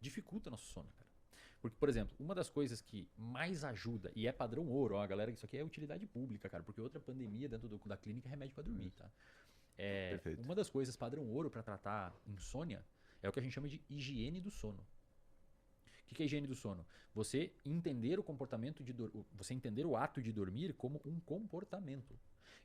dificulta nosso sono, cara. Porque, por exemplo, uma das coisas que mais ajuda, e é padrão ouro, ó, galera, isso aqui é utilidade pública, cara, porque outra pandemia dentro da clínica é remédio pra dormir, tá? Perfeito. Uma das coisas padrão ouro pra tratar insônia é o que a gente chama de higiene do sono. O que é higiene do sono? Você entender o comportamento você entender o ato de dormir como um comportamento.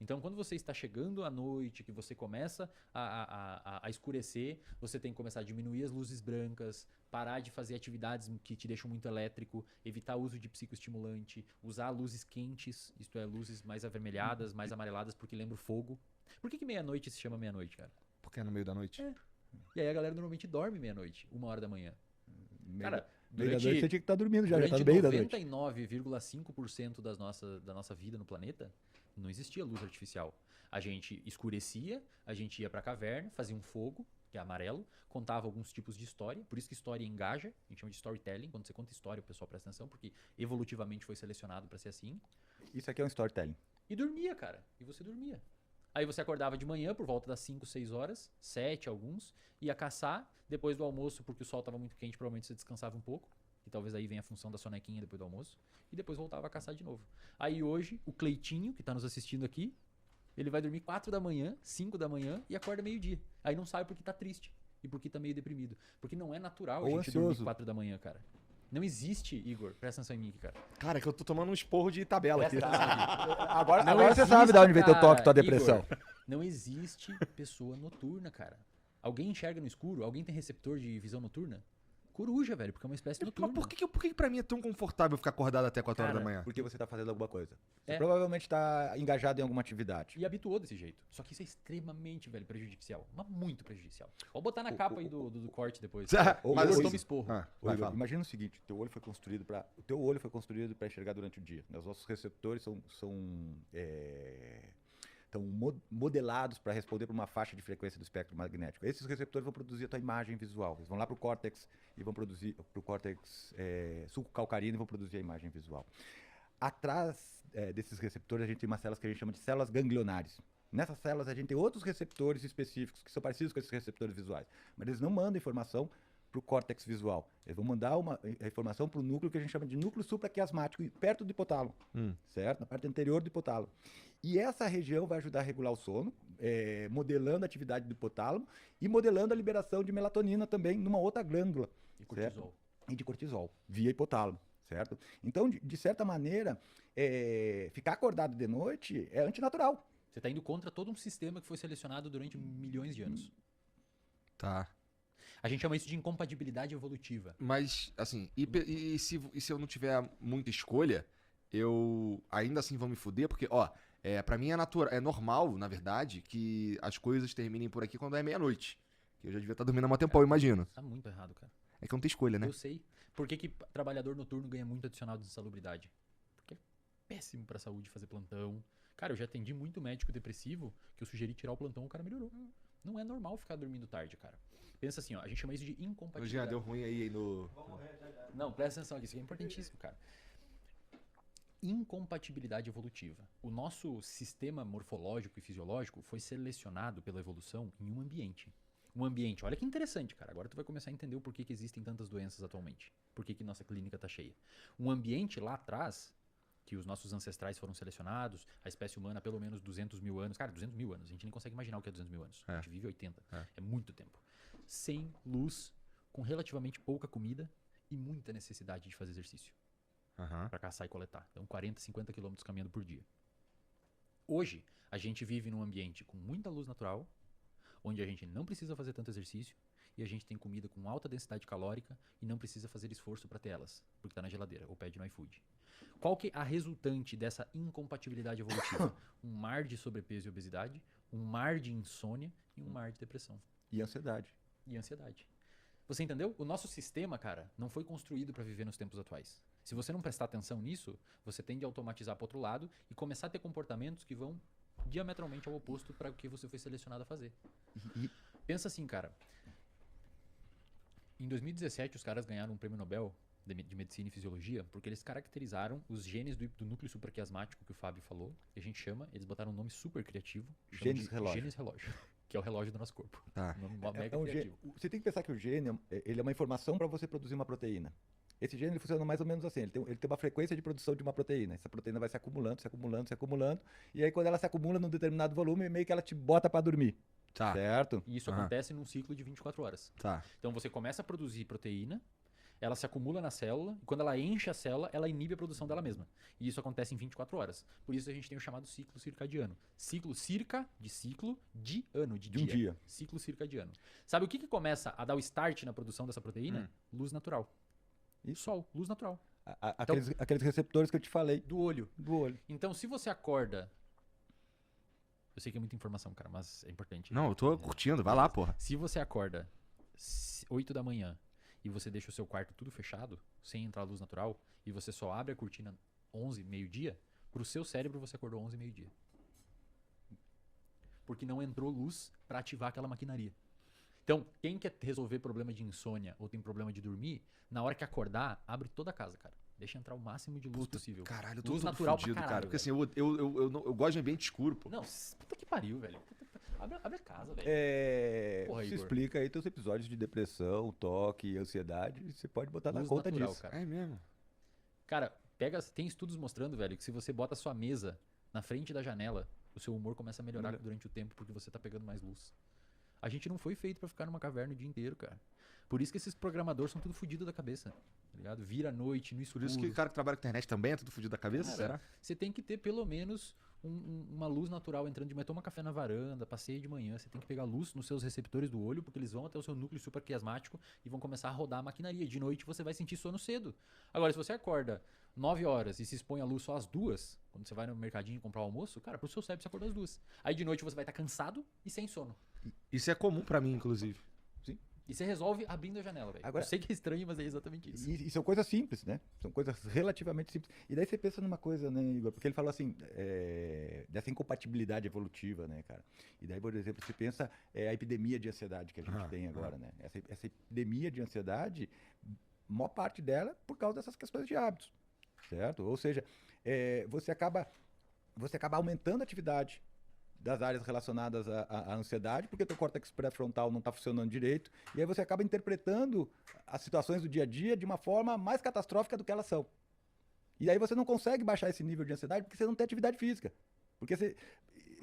Então, quando você está chegando à noite, que você começa a escurecer, você tem que começar a diminuir as luzes brancas, parar de fazer atividades que te deixam muito elétrico, evitar o uso de psicoestimulante, usar luzes quentes, isto é, luzes mais avermelhadas, mais amareladas, porque lembra o fogo. Por que meia-noite se chama meia-noite, cara? Porque é no meio da noite. E aí a galera normalmente dorme meia-noite, 1h da manhã. Cara, Meio da durante, noite você tinha que estar dormindo já tá durante no meio da noite. 99,5% da nossa vida no planeta, não existia luz artificial. A gente escurecia, a gente ia pra caverna, fazia um fogo, que é amarelo, contava alguns tipos de história, por isso que história engaja, a gente chama de storytelling, quando você conta história o pessoal presta atenção, porque evolutivamente foi selecionado pra ser assim. Isso aqui é um storytelling. E dormia, cara, e você dormia. Aí você acordava de manhã por volta das 5, 6 horas, 7 alguns, ia caçar, depois do almoço, porque o sol estava muito quente, provavelmente você descansava um pouco, e talvez aí venha a função da sonequinha depois do almoço, e depois voltava a caçar de novo. Aí hoje, o Cleitinho, que está nos assistindo aqui, ele vai dormir 4 da manhã, 5 da manhã e acorda meio-dia. Aí não sabe porque tá triste e porque tá meio deprimido. Porque não é natural a Ou gente dormir ansioso. 4 da manhã, cara. Não existe, Igor, presta atenção em mim aqui, cara. Cara, que eu tô tomando um esporro de tabela aqui. Presta atenção aqui. Agora, Não agora você existe, sabe de onde vem teu toque, tua cara, depressão. Igor, não existe pessoa noturna, cara. Alguém enxerga no escuro? Alguém tem receptor de visão noturna? Coruja, velho, porque é uma espécie noturna. Mas por que pra mim é tão confortável ficar acordado até 4 horas da manhã? Porque você tá fazendo alguma coisa. Você É. provavelmente tá engajado em alguma atividade. E habituou desse jeito. Só que isso é extremamente, velho, prejudicial. Mas muito prejudicial. Pode botar na capa aí do corte depois. Ô, Mas Igor assim- toma esporro. Ah, Ô, vai, Igor, fala. imagina o seguinte, o teu olho foi construído para enxergar durante o dia. Né? Os nossos receptores estão modelados para responder para uma faixa de frequência do espectro magnético. Esses receptores vão produzir a tua imagem visual. Eles vão lá para o córtex e vão produzir para o córtex sulcocalcarino e vão produzir a imagem visual. Atrás desses receptores a gente tem umas células que a gente chama de células ganglionares. Nessas células a gente tem outros receptores específicos que são parecidos com esses receptores visuais, mas eles não mandam informação para o córtex visual. Eles vão mandar uma informação para o núcleo que a gente chama de núcleo supraquiasmático, perto do hipotálamo, certo? Na parte anterior do hipotálamo. E essa região vai ajudar a regular o sono, modelando a atividade do hipotálamo e modelando a liberação de melatonina também numa outra glândula. E cortisol. Certo? E de cortisol, via hipotálamo, certo? Então, de certa maneira, ficar acordado de noite é antinatural. Você tá indo contra todo um sistema que foi selecionado durante milhões de anos. Tá. A gente chama isso de incompatibilidade evolutiva. Mas, assim, e se eu não tiver muita escolha, eu ainda assim vou me fuder? Porque, ó, pra mim é normal, na verdade, que as coisas terminem por aqui quando é meia-noite. Que eu já devia estar dormindo há um tempão, eu imagino. Tá muito errado, cara. É que não tem escolha, né? Eu sei. Por que trabalhador noturno ganha muito adicional de insalubridade? Porque é péssimo pra saúde fazer plantão. Cara, eu já atendi muito médico depressivo que eu sugeri tirar o plantão, o cara melhorou. Não é normal ficar dormindo tarde, cara. Pensa assim, ó, a gente chama isso de Hoje já incompatibilidade. deu ruim aí no... Não, presta atenção aqui, isso aqui é importantíssimo, cara. Incompatibilidade evolutiva. O nosso sistema morfológico e fisiológico foi selecionado pela evolução em um ambiente. Um ambiente, olha que interessante, cara. Agora tu vai começar a entender o porquê que existem tantas doenças atualmente. Por que nossa clínica tá cheia. Um ambiente lá atrás, que os nossos ancestrais foram selecionados, a espécie humana há pelo menos 200 mil anos. Cara, 200 mil anos, a gente nem consegue imaginar o que é 200 mil anos. A gente vive 80. É muito tempo. Sem luz, com relativamente pouca comida e muita necessidade de fazer exercício. Para caçar e coletar. Então 40, 50 quilômetros caminhando por dia. Hoje, a gente vive num ambiente com muita luz natural, onde a gente não precisa fazer tanto exercício e a gente tem comida com alta densidade calórica e não precisa fazer esforço para ter elas, porque tá na geladeira ou pede no iFood. Qual que é a resultante dessa incompatibilidade evolutiva? Um mar de sobrepeso e obesidade, um mar de insônia e um mar de depressão. E ansiedade. E ansiedade. Você entendeu? O nosso sistema, cara, não foi construído para viver nos tempos atuais. Se você não prestar atenção nisso, você tende a automatizar para outro lado e começar a ter comportamentos que vão diametralmente ao oposto para o que você foi selecionado a fazer. Pensa assim, cara. Em 2017, os caras ganharam um prêmio Nobel de Medicina e Fisiologia porque eles caracterizaram os genes do núcleo supraquiasmático que o Fábio falou, que a gente chama, eles botaram um nome super criativo. Genes relógio. Genes relógio. que é o relógio do nosso corpo. Tá. Um nome mega um criativo. Você tem que pensar que o gene ele é uma informação para você produzir uma proteína. Esse gene ele funciona mais ou menos assim. Ele tem uma frequência de produção de uma proteína. Essa proteína vai se acumulando, se acumulando, se acumulando. E aí, quando ela se acumula num determinado volume, meio que ela te bota para dormir. Tá. Certo? E isso Aham. acontece num ciclo de 24 horas. Tá. Então você começa a produzir proteína, ela se acumula na célula, e quando ela enche a célula, ela inibe a produção dela mesma. E isso acontece em 24 horas. Por isso a gente tem o chamado ciclo circadiano. Ciclo circa, de ciclo, de ano, de De um dia. Ciclo circadiano. Sabe o que começa a dar o start na produção dessa proteína? Luz natural. Isso. Sol, luz natural. Aqueles receptores que eu te falei Do olho. do olho. Então, se você acorda. Eu sei que é muita informação, cara, mas é importante. Não, eu tô curtindo. Vai lá, porra. Se você acorda 8 da manhã e você deixa o seu quarto tudo fechado, sem entrar luz natural, e você só abre a cortina 11, meio-dia, pro seu cérebro você acordou 11, meio-dia. Porque não entrou luz pra ativar aquela maquinaria. Então, quem quer resolver problema de insônia ou tem problema de dormir, na hora que acordar, abre toda a casa, cara. Deixa entrar o máximo de luz possível. Caralho, eu tô Luz todo natural pra fudido, caralho, cara. Porque assim, velho. eu gosto de ambiente escuro, pô. Não, puta que pariu, velho. Abre a casa, velho. Porra, Você Igor. explica aí teus episódios de depressão, toque, ansiedade. Você pode botar na Luz conta natural, disso. cara. É mesmo. Cara, tem estudos mostrando, velho, que se você bota a sua mesa na frente da janela, o seu humor começa a melhorar durante o tempo porque você tá pegando mais luz. A gente não foi feito pra ficar numa caverna o dia inteiro, cara. Por isso que esses programadores são tudo fodidos da cabeça, tá ligado? Vira à noite, no Por escuro. isso que o cara que trabalha com internet também é tudo fudido da cabeça, Cara, será? você tem que ter pelo menos uma luz natural entrando de manhã. Toma café na varanda, passeia de manhã. Você tem que pegar luz nos seus receptores do olho, porque eles vão até o seu núcleo supraquiasmático e vão começar a rodar a maquinaria. De noite você vai sentir sono cedo. Agora, se você acorda 9 horas e se expõe à luz só às 2, quando você vai no mercadinho comprar o almoço, cara, pro seu cérebro você acorda às 2. Aí de noite você vai estar cansado e sem sono. Isso é comum pra mim, inclusive. E você resolve abrindo a janela, velho. Agora- Eu sei que é estranho, mas é exatamente isso. E são coisas simples, né? São coisas relativamente simples. E daí você pensa numa coisa, né, Igor? Porque ele falou assim, dessa incompatibilidade evolutiva, né, cara? E daí, por exemplo, você pensa a epidemia de ansiedade que a gente tem agora, né? Essa epidemia de ansiedade, maior parte dela é por causa dessas questões de hábitos, certo? Ou seja, você acaba aumentando a atividade das áreas relacionadas à ansiedade, porque o teu córtex pré-frontal não está funcionando direito, e aí você acaba interpretando as situações do dia a dia de uma forma mais catastrófica do que elas são. E aí você não consegue baixar esse nível de ansiedade porque você não tem atividade física. Porque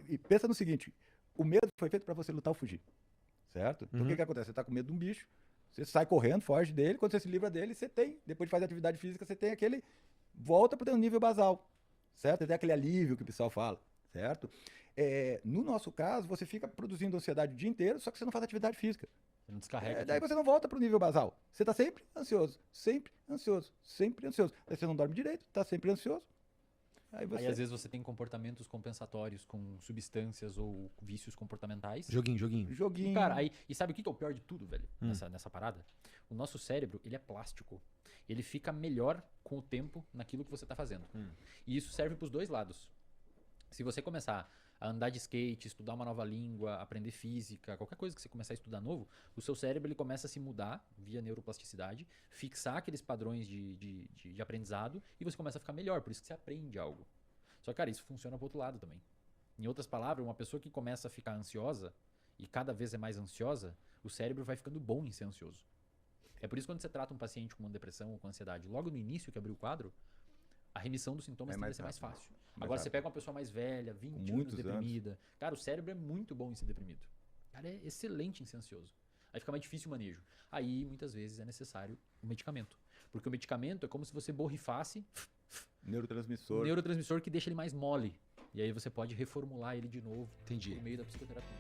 e pensa no seguinte, o medo foi feito para você lutar ou fugir, certo? Então o que acontece? Você está com medo de um bicho, você sai correndo, foge dele, quando você se livra dele, depois de fazer atividade física, você tem volta para o teu nível basal, certo? Você tem aquele alívio que o pessoal fala, certo? No nosso caso, você fica produzindo ansiedade o dia inteiro, só que você não faz atividade física. Você não descarrega. Daí você não volta para o nível basal. Você está sempre ansioso, sempre ansioso, sempre ansioso. Daí você não dorme direito, está sempre ansioso. Aí Aí às vezes você tem comportamentos compensatórios com substâncias ou vícios comportamentais. Joguinho. Joguinho. Cara, e sabe o que é o pior de tudo, velho? Nessa parada? O nosso cérebro, ele é plástico. Ele fica melhor com o tempo naquilo que você tá fazendo. E isso serve pros dois lados. Se você começar a andar de skate, estudar uma nova língua, aprender física, qualquer coisa que você começar a estudar novo, o seu cérebro ele começa a se mudar via neuroplasticidade, fixar aqueles padrões de aprendizado e você começa a ficar melhor, por isso que você aprende algo. Só que, cara, isso funciona pro outro lado também. Em outras palavras, uma pessoa que começa a ficar ansiosa e cada vez é mais ansiosa, o cérebro vai ficando bom em ser ansioso. É por isso que quando você trata um paciente com uma depressão ou com ansiedade, logo no início que abriu o quadro, a remissão dos sintomas tende a ser mais fácil. Agora você pega uma pessoa mais velha, 20 anos deprimida. Cara, o cérebro é muito bom em ser deprimido. Cara, é excelente em ser ansioso. Aí fica mais difícil o manejo. Aí, muitas vezes, é necessário o medicamento. Porque o medicamento é como se você borrifasse Neurotransmissor. um neurotransmissor que deixa ele mais mole. E aí você pode reformular ele de novo Entendi. por meio da psicoterapia.